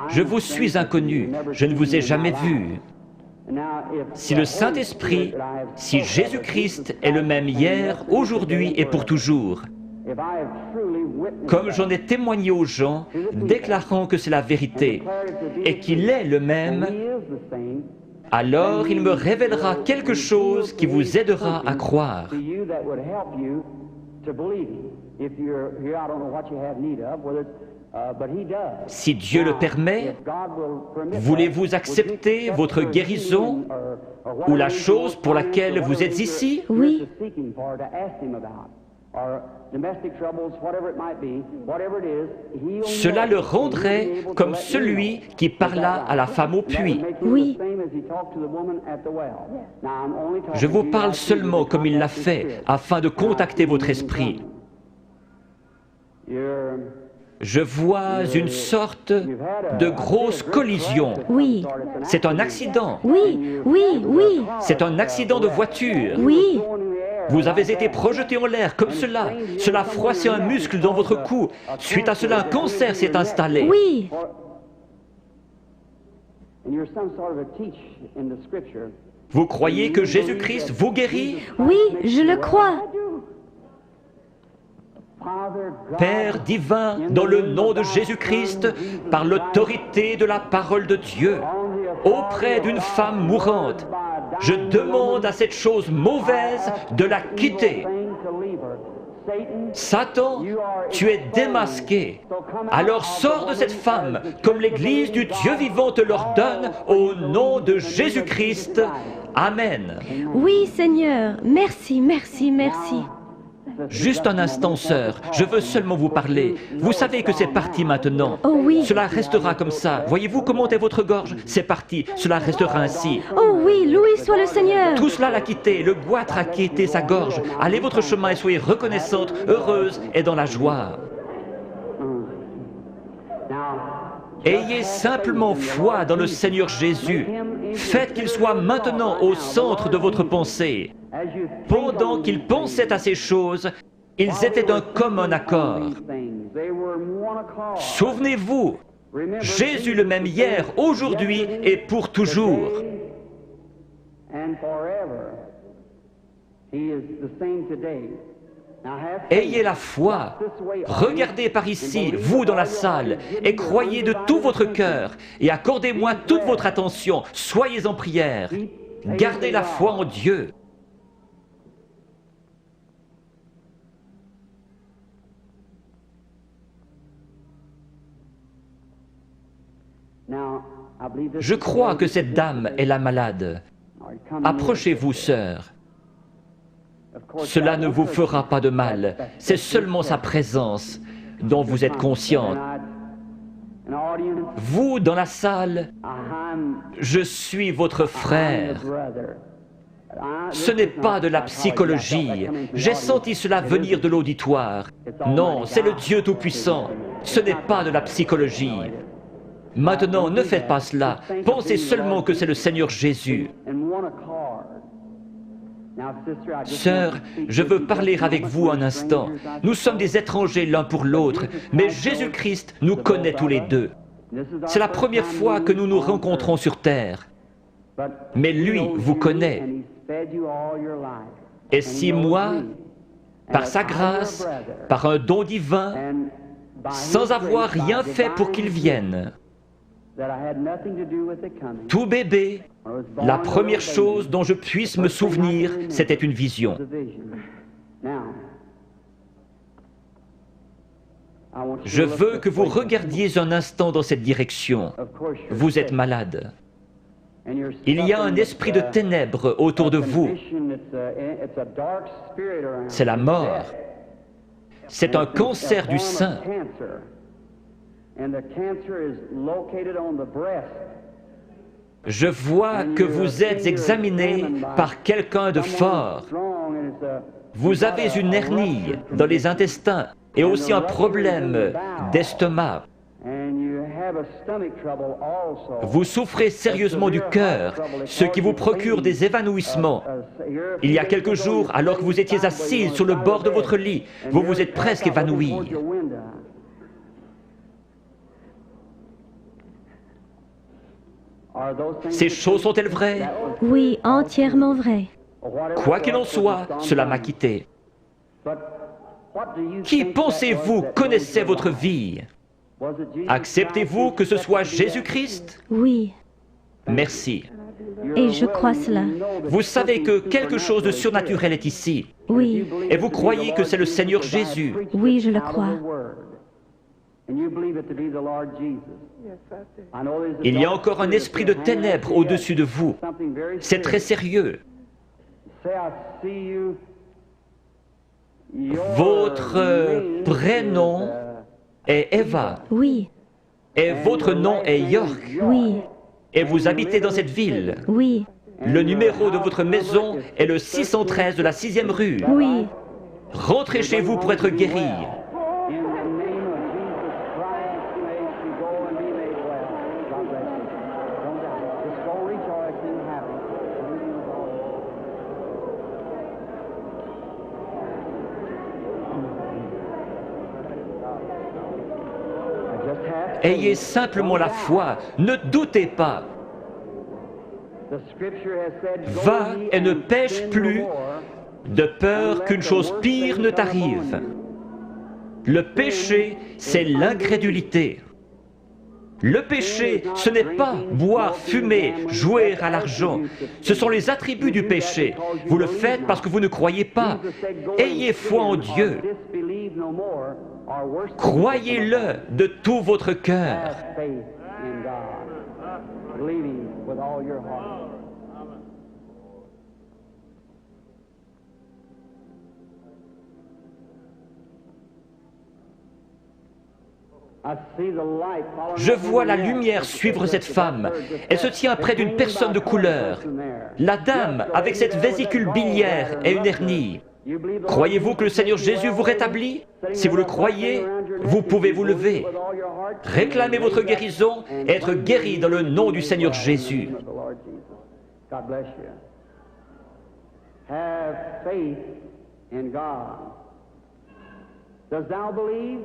Je vous suis inconnu. Je ne vous ai jamais vu. Si le Saint-Esprit, si Jésus-Christ est le même hier, aujourd'hui et pour toujours, comme j'en ai témoigné aux gens, déclarant que c'est la vérité et qu'il est le même, alors il me révélera quelque chose qui vous aidera à croire. Si Dieu le permet, voulez-vous accepter votre guérison ou la chose pour laquelle vous êtes ici? Oui. Cela le rendrait comme celui qui parla à la femme au puits. Oui. Je vous parle seulement comme il l'a fait, afin de contacter votre esprit. Je vois une sorte de grosse collision. Oui. C'est un accident. Oui, oui, oui. C'est un accident de voiture. Oui. Vous avez été projeté en l'air comme cela. Cela froissait un muscle dans votre cou. Suite à cela, un cancer s'est installé. Oui. Vous croyez que Jésus-Christ vous guérit? Oui, je le crois. Père divin, dans le nom de Jésus-Christ, par l'autorité de la parole de Dieu, auprès d'une femme mourante, je demande à cette chose mauvaise de la quitter. Satan, tu es démasqué. Alors sors de cette femme, comme l'Église du Dieu vivant te l'ordonne, au nom de Jésus-Christ. Amen. Oui, Seigneur. Merci, merci, merci. Juste un instant, sœur, je veux seulement vous parler. Vous savez que c'est parti maintenant. Oh oui. Cela restera comme ça. Voyez-vous comment est votre gorge? C'est parti, cela restera ainsi. Oh oui, loué soit le Seigneur. Tout cela l'a quitté, le goitre a quitté sa gorge. Allez votre chemin et soyez reconnaissante, heureuse et dans la joie. Ayez simplement foi dans le Seigneur Jésus. Faites qu'il soit maintenant au centre de votre pensée. Pendant qu'ils pensaient à ces choses, ils étaient d'un commun accord. Souvenez-vous, Jésus le même hier, aujourd'hui et pour toujours. Ayez la foi. Regardez par ici, vous dans la salle, et croyez de tout votre cœur, et accordez-moi toute votre attention. Soyez en prière. Gardez la foi en Dieu. Je crois que cette dame est la malade. Approchez-vous, sœur. Cela ne vous fera pas de mal. C'est seulement sa présence dont vous êtes consciente. Vous, dans la salle, je suis votre frère. Ce n'est pas de la psychologie. J'ai senti cela venir de l'auditoire. Non, c'est le Dieu Tout-Puissant. Ce n'est pas de la psychologie. Maintenant, ne faites pas cela. Pensez seulement que c'est le Seigneur Jésus. Sœur, je veux parler avec vous un instant. Nous sommes des étrangers l'un pour l'autre, mais Jésus-Christ nous connaît tous les deux. C'est la première fois que nous nous rencontrons sur terre. Mais lui vous connaît. Et si moi, par sa grâce, par un don divin, sans avoir rien fait pour qu'il vienne, tout bébé, la première chose dont je puisse me souvenir, c'était une vision. Je veux que vous regardiez un instant dans cette direction. Vous êtes malade. Il y a un esprit de ténèbres autour de vous. C'est la mort. C'est un cancer du sein. Je vois que vous êtes examiné par quelqu'un de fort. Vous avez une hernie dans les intestins et aussi un problème d'estomac. Vous souffrez sérieusement du cœur, ce qui vous procure des évanouissements. Il y a quelques jours, alors que vous étiez assise sur le bord de votre lit, vous vous êtes presque évanoui. Ces choses sont-elles vraies? Oui, entièrement vrai. Quoi qu'il en soit, cela m'a quitté. Qui pensez-vous connaissait votre vie? Acceptez-vous que ce soit Jésus-Christ? Oui, Merci. et je crois cela. Vous savez que quelque chose de surnaturel est ici. Oui, Et vous croyez que c'est le Seigneur Jésus. oui, je le crois. Il y a encore un esprit de ténèbres au-dessus de vous. C'est très sérieux. Votre prénom est Eva. Oui, Et votre nom est York. oui, Et vous habitez dans cette ville. oui, Le numéro de votre maison est le 613 de la 6e rue. oui. Rentrez chez vous pour être guéri. Ayez simplement la foi, ne doutez pas. Va et ne pêche plus, de peur qu'une chose pire ne t'arrive. Le péché, c'est l'incrédulité. Le péché, ce n'est pas boire, fumer, jouer à l'argent. Ce sont les attributs du péché. Vous le faites parce que vous ne croyez pas. Ayez foi en Dieu. Croyez-le de tout votre cœur. Je vois la lumière suivre cette femme. Elle se tient près d'une personne de couleur. La dame, avec cette vésicule biliaire et une hernie. Croyez-vous que le Seigneur Jésus vous rétablit? Si vous le croyez, vous pouvez vous lever. Réclamez votre guérison et être guéri dans le nom du Seigneur Jésus. Have faith in God. Does thou believe?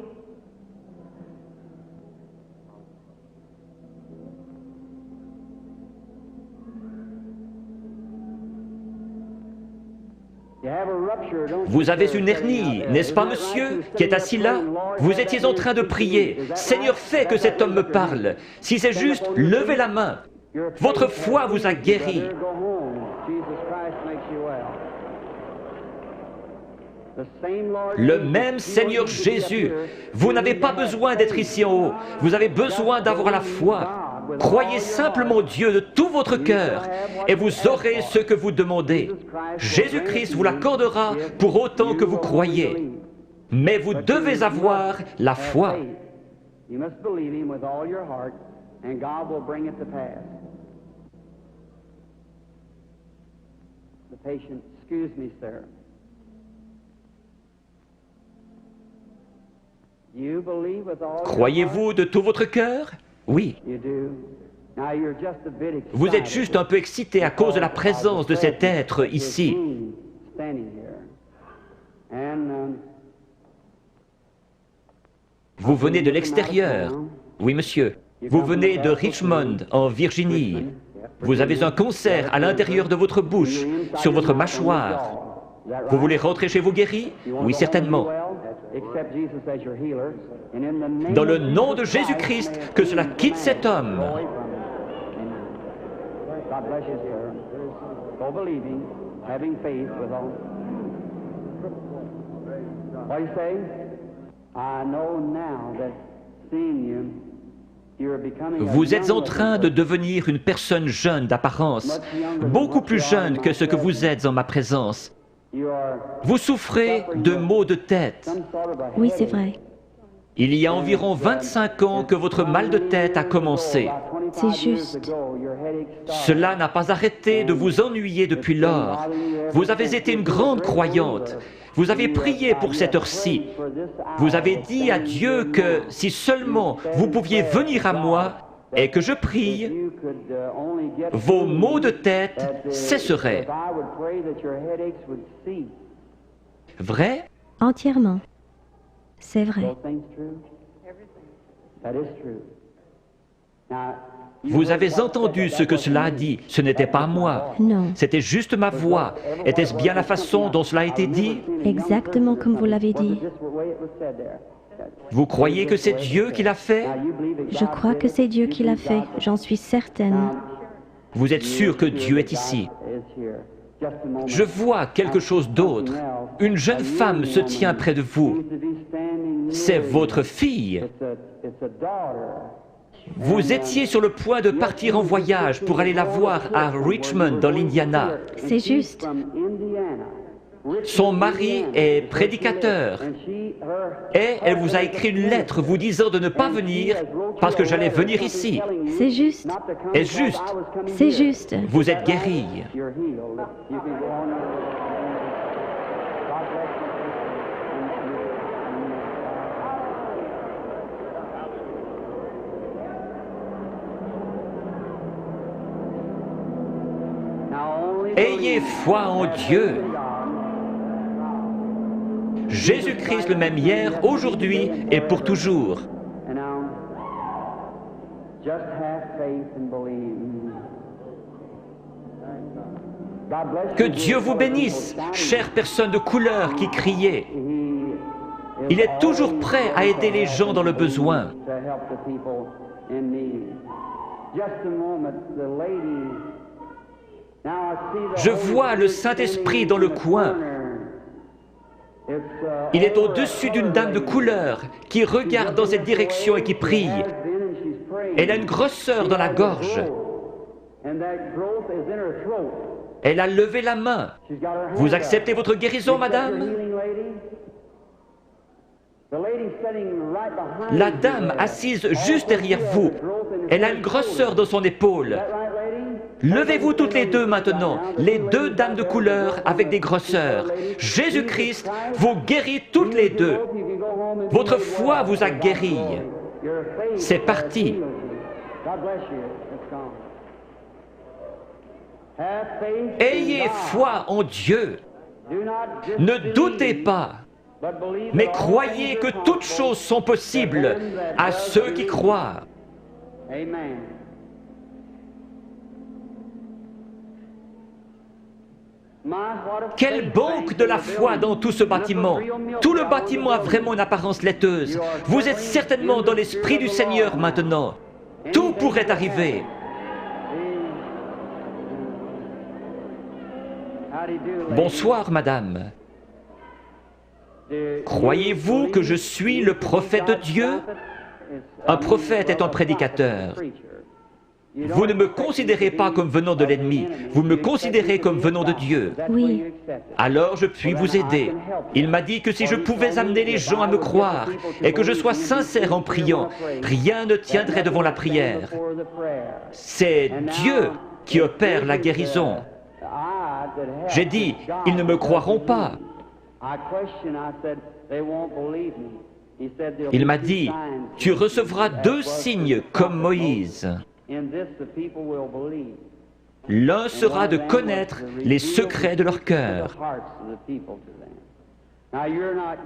Vous avez une hernie, n'est-ce pas, monsieur, qui est assis là? Vous étiez en train de prier. Seigneur, fais que cet homme me parle. Si c'est juste, levez la main. Votre foi vous a guéri. Le même Seigneur Jésus. Vous n'avez pas besoin d'être ici en haut. Vous avez besoin d'avoir la foi. Croyez simplement Dieu de tout votre cœur et vous aurez ce que vous demandez. Jésus-Christ vous l'accordera pour autant que vous croyez. Mais vous devez avoir la foi. You must believe him with all your heart, and God will bring it to pass. The patient, excuse me, sir. You believe with all your Croyez-vous de tout votre cœur? Oui. heart? You do. Now you're just a bit excited. Vous êtes juste un peu excité à cause de la présence de cet être ici. Standing here. And Vous venez de l'extérieur. Oui, monsieur. Vous venez de Richmond, en Virginie. Vous avez un concert à l'intérieur de votre bouche, sur votre mâchoire. Vous voulez rentrer chez vous guéri? Oui, certainement. Dans le nom de Jésus-Christ, que cela quitte cet homme. God bless you, sir. Go believing, having faith with all. What do you say? I know now that seeing you, you're becoming a Vous êtes en young train de devenir une personne jeune d'apparence, beaucoup plus jeune que ce que vous êtes en ma présence. You are Vous souffrez de maux de tête. some sort of a Oui, c'est headache. vrai. Il y a environ 25 ans que votre mal de tête a commencé. About 25 C'est years juste. ago, your headache started. Cela n'a pas arrêté de vous ennuyer depuis lors. Vous avez été une grande croyante. Vous avez prié pour cette heure-ci. Vous avez dit à Dieu que si seulement vous pouviez venir à moi et que je prie, You could only get vos through maux de that, tête cesseraient. if I would pray that your headaches would cease. Vrai? Entièrement. C'est vrai. Those things true? That is true. Now, you Vous heard avez what entendu said, ce that que wasn't cela a me. dit. Ce n'était pas moi. Non. C'était juste ma voix. Était-ce bien la façon dont cela a été dit? Exactement comme vous l'avez dit. Vous croyez que c'est Dieu qui l'a fait? Je crois que c'est Dieu qui l'a fait. J'en suis certaine. Vous êtes sûr que Dieu est ici? Je vois quelque chose d'autre. Une jeune femme se tient près de vous. C'est votre fille. Vous étiez sur le point de partir en voyage pour aller la voir à Richmond, dans l'Indiana. C'est juste. Son mari est prédicateur et elle vous a écrit une lettre vous disant de ne pas venir parce que j'allais venir ici. C'est juste. Est-ce juste? C'est juste. Vous êtes guéri. Ayez foi en Dieu. Jésus-Christ le même hier, aujourd'hui et pour toujours. Que Dieu vous bénisse, chère personne de couleur qui criait. Il est toujours prêt à aider les gens dans le besoin. Je vois le Saint-Esprit dans le coin. Il est au-dessus d'une dame de couleur qui regarde dans cette direction et qui prie. Elle a une grosseur dans la gorge. Elle a levé la main. Vous acceptez votre guérison, madame? La dame assise juste derrière vous, elle a une grosseur dans son épaule. Levez-vous toutes les deux maintenant, les deux dames de couleur avec des grosseurs. Jésus-Christ vous guérit toutes les deux. Votre foi vous a guéri. C'est parti. Ayez foi en Dieu. Ne doutez pas, mais croyez que toutes choses sont possibles à ceux qui croient. Quelle banque de la foi dans tout ce bâtiment! Tout le bâtiment a vraiment une apparence laiteuse. Vous êtes certainement dans l'Esprit du Seigneur maintenant. Tout pourrait arriver. Bonsoir, madame. Croyez-vous que je suis le prophète de Dieu? Un prophète est un prédicateur. Vous ne me considérez pas comme venant de l'ennemi, vous me considérez comme venant de Dieu. Oui. Alors je puis vous aider. Il m'a dit que si je pouvais amener les gens à me croire et que je sois sincère en priant, rien ne tiendrait devant la prière. C'est Dieu qui opère la guérison. J'ai dit, ils ne me croiront pas. Il m'a dit, tu recevras 2 signes comme Moïse. L'un sera de connaître les secrets de leur cœur.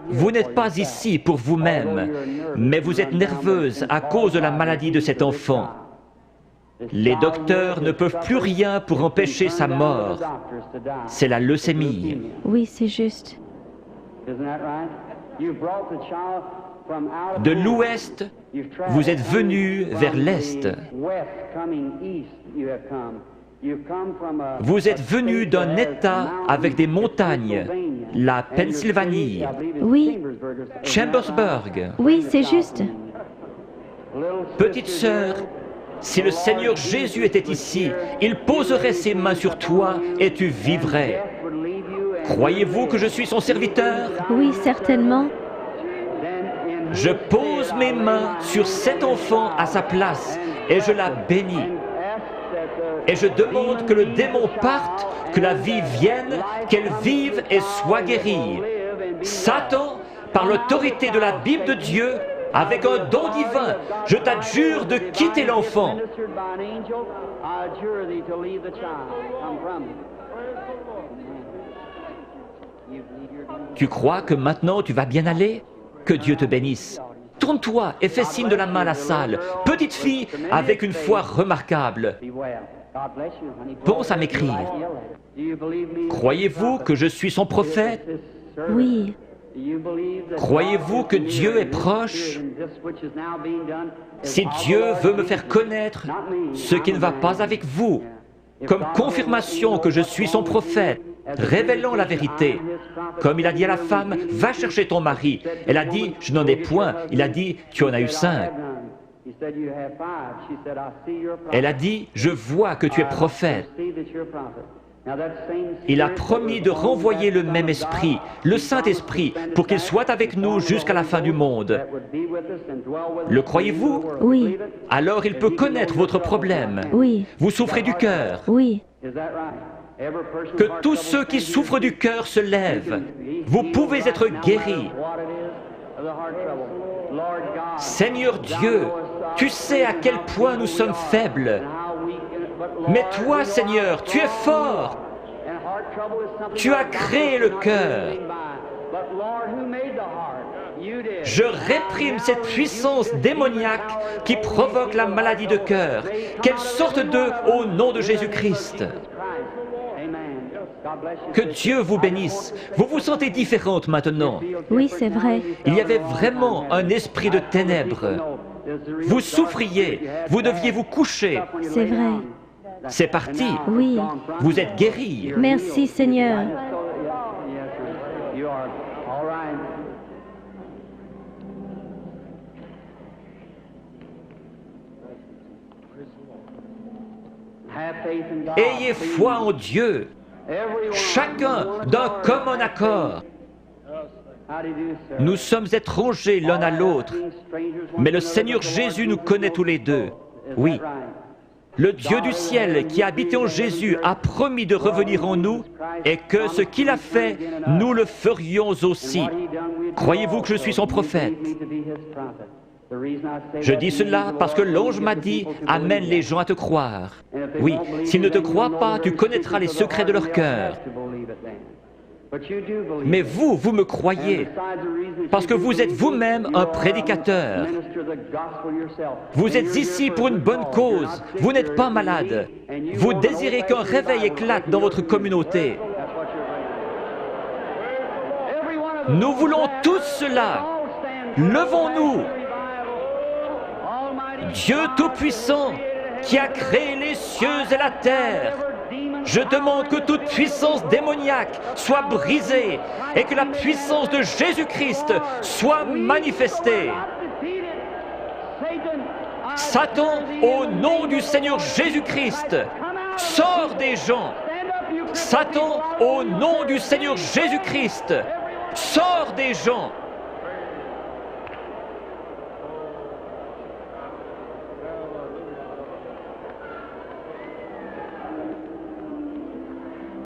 Vous n'êtes pas ici pour vous-même, mais vous êtes nerveuse à cause de la maladie de cet enfant. Les docteurs ne peuvent plus rien pour empêcher sa mort. C'est la leucémie. Oui, c'est juste. De l'ouest, vous êtes venu vers l'est. Vous êtes venu d'un État avec des montagnes, la Pennsylvanie, Oui. Chambersburg. Oui, c'est juste. Petite sœur, si le Seigneur Jésus était ici, il poserait ses mains sur toi et tu vivrais. Croyez-vous que je suis son serviteur? Oui, certainement. Je pose mes mains sur cet enfant à sa place et je la bénis. Et je demande que le démon parte, que la vie vienne, qu'elle vive et soit guérie. Satan, par l'autorité de la Bible de Dieu, avec un don divin, je t'adjure de quitter l'enfant. Tu crois que maintenant tu vas bien aller? Que Dieu te bénisse. Tourne-toi et fais signe de la main à la salle. Petite fille avec une foi remarquable. Pense à m'écrire. Croyez-vous que je suis son prophète? Oui. Croyez-vous que Dieu est proche? Si Dieu veut me faire connaître ce qui ne va pas avec vous, comme confirmation que je suis son prophète, révélant la vérité, comme il a dit à la femme, va chercher ton mari. Elle a dit, je n'en ai point. Il a dit, tu en as eu 5. Elle a dit, je vois que tu es prophète. Il a promis de renvoyer le même esprit, le Saint-Esprit, pour qu'il soit avec nous jusqu'à la fin du monde. Le croyez-vous? Oui. Alors il peut connaître votre problème. Oui. Vous souffrez du cœur. Oui. Que tous ceux qui souffrent du cœur se lèvent. Vous pouvez être guéris. Seigneur Dieu, tu sais à quel point nous sommes faibles. Mais toi, Seigneur, tu es fort. Tu as créé le cœur. Je réprime cette puissance démoniaque qui provoque la maladie de cœur. Qu'elle sorte d'eux au nom de Jésus-Christ. Que Dieu vous bénisse. Vous vous sentez différente maintenant. Oui, c'est vrai. Il y avait vraiment un esprit de ténèbres. Vous souffriez. Vous deviez vous coucher. C'est vrai. C'est parti. Oui. Vous êtes guéri. Merci, Seigneur. Ayez foi en Dieu, chacun d'un commun accord. Nous sommes étrangers l'un à l'autre, mais le Seigneur Jésus nous connaît tous les deux. Oui. Le Dieu du ciel qui a habité en Jésus a promis de revenir en nous et que ce qu'il a fait, nous le ferions aussi. Croyez-vous que je suis son prophète? Je dis cela parce que l'ange m'a dit « Amène les gens à te croire ». Oui, s'ils ne te croient pas, tu connaîtras les secrets de leur cœur. Mais vous, vous me croyez, parce que vous êtes vous-même un prédicateur. Vous êtes ici pour une bonne cause, vous n'êtes pas malade. Vous désirez qu'un réveil éclate dans votre communauté. Nous voulons tous cela. Levons-nous. Dieu Tout-Puissant, qui a créé les cieux et la terre, je demande que toute puissance démoniaque soit brisée et que la puissance de Jésus-Christ soit manifestée. Satan, au nom du Seigneur Jésus-Christ, sors des gens. Satan, au nom du Seigneur Jésus-Christ, sors des gens.